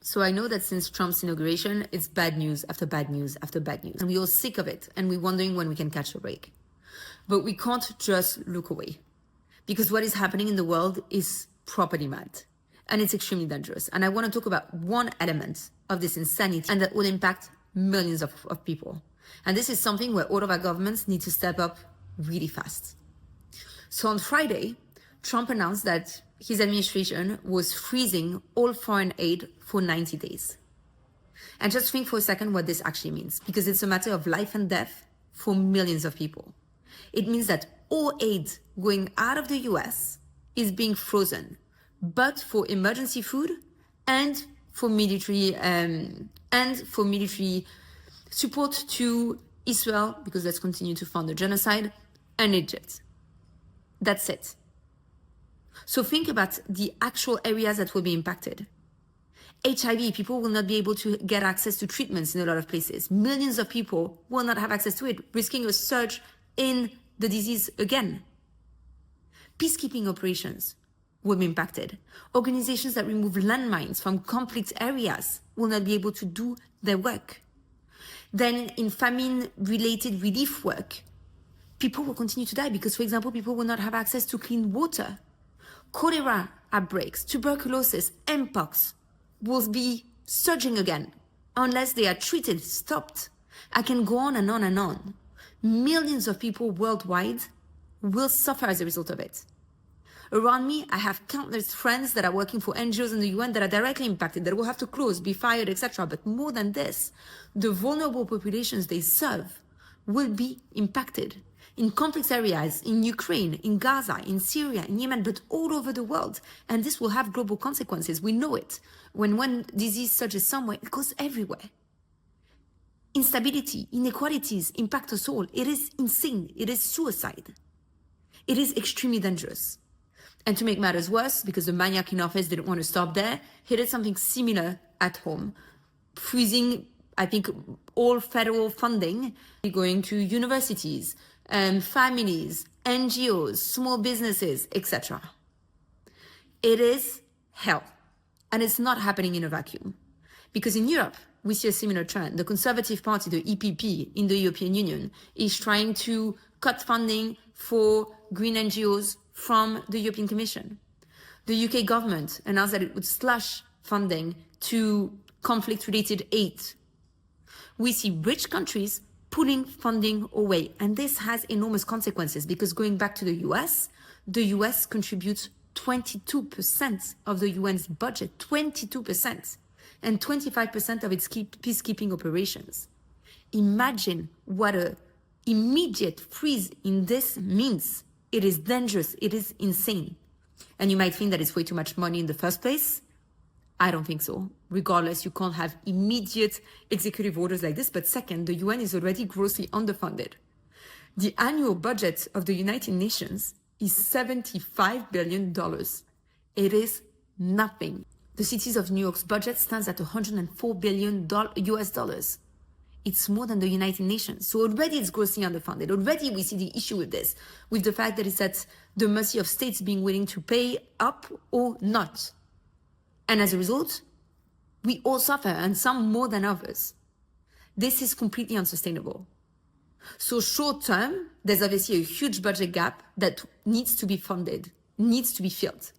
So I know that since Trump's inauguration, it's bad news after bad news after bad news. And we're all sick of it. And we're wondering when we can catch a break. But we can't just look away. Because what is happening in the world is properly mad. And it's extremely dangerous. And I want to talk about one element of this insanity and that will impact millions of people. And this is something where all of our governments need to step up really fast. So on Friday, Trump announced that his administration was freezing all foreign aid for 90 days. And just think for a second what this actually means, because it's a matter of life and death for millions of people. It means that all aid going out of the US is being frozen, but for emergency food and for military support to Israel, because let's continue to fund the genocide, and Egypt. That's it. So think about the actual areas that will be impacted. HIV, people will not be able to get access to treatments in a lot of places. Millions of people will not have access to it, risking a surge in the disease again. Peacekeeping operations will be impacted. Organizations that remove landmines from conflict areas will not be able to do their work. Then in famine-related relief work, people will continue to die because, for example, people will not have access to clean water. Cholera outbreaks, tuberculosis, mpox will be surging again unless they are treated, stopped. I can go on and on and on. Millions of people worldwide will suffer as a result of it. Around me, I have countless friends that are working for NGOs in the UN that are directly impacted, that will have to close, be fired, etc. But more than this, the vulnerable populations they serve will be impacted in conflict areas, in Ukraine, in Gaza, in Syria, in Yemen, but all over the world. And this will have global consequences. We know it. When one disease surges somewhere, it goes everywhere. Instability, inequalities impact us all. It is insane. It is suicide. It is extremely dangerous. And to make matters worse, because the maniac in office didn't want to stop there, he did something similar at home, freezing, I think, all federal funding going to universities, families, NGOs, small businesses, etc. It is hell. And it's not happening in a vacuum. Because in Europe, we see a similar trend. The Conservative Party, the EPP in the European Union, is trying to cut funding for green NGOs from the European Commission. The UK government announced that it would slash funding to conflict-related aid. We see rich countries pulling funding away, and this has enormous consequences because going back to the US contributes 22% of the UN's budget, 22%, and 25% of its peacekeeping operations. Imagine what an immediate freeze in this means. It is dangerous. It is insane. And you might think that it's way too much money in the first place. I don't think so. Regardless, you can't have immediate executive orders like this. But second, the UN is already grossly underfunded. The annual budget of the United Nations is $75 billion. It is nothing. The cities of New York's budget stands at $104 billion US dollars. It's more than the United Nations. So already it's grossly underfunded. Already we see the issue with this, with the fact that it's at the mercy of states being willing to pay up or not. And as a result, we all suffer, and some more than others. This is completely unsustainable. So short term, there's obviously a huge budget gap that needs to be funded, needs to be filled.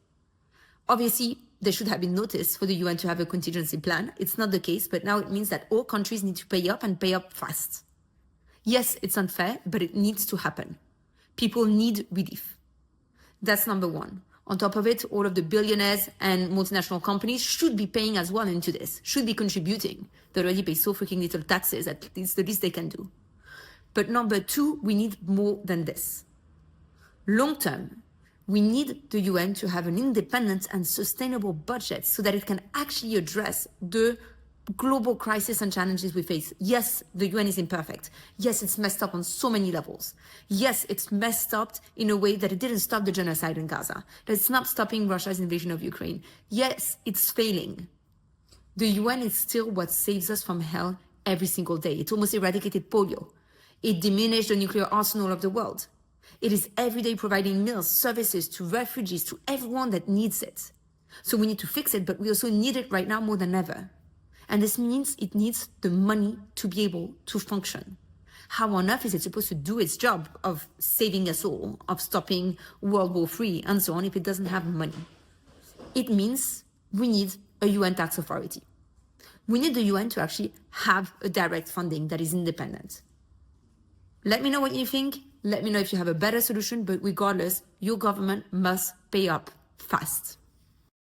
Obviously, there should have been notice for the UN to have a contingency plan. It's not the case, but now it means that all countries need to pay up and pay up fast. Yes, it's unfair, but it needs to happen. People need relief. That's number one. On top of it, all of the billionaires and multinational companies should be paying as well into this, should be contributing. They already pay so freaking little taxes, at least the least they can do. But number two, we need more than this. Long term, we need the UN to have an independent and sustainable budget so that it can actually address the global crisis and challenges we face. Yes, the UN is imperfect. Yes, it's messed up on so many levels. Yes, it's messed up in a way that it didn't stop the genocide in Gaza, that it's not stopping Russia's invasion of Ukraine. Yes, it's failing. The UN is still what saves us from hell every single day. It almost eradicated polio. It diminished the nuclear arsenal of the world. It is every day providing meals, services to refugees, to everyone that needs it. So we need to fix it, but we also need it right now more than ever. And this means it needs the money to be able to function. How on earth is it supposed to do its job of saving us all, of stopping World War III and so on, if it doesn't have money? It means we need a UN tax authority. We need the UN to actually have a direct funding that is independent. Let me know what you think. Let me know if you have a better solution, but regardless, your government must pay up fast.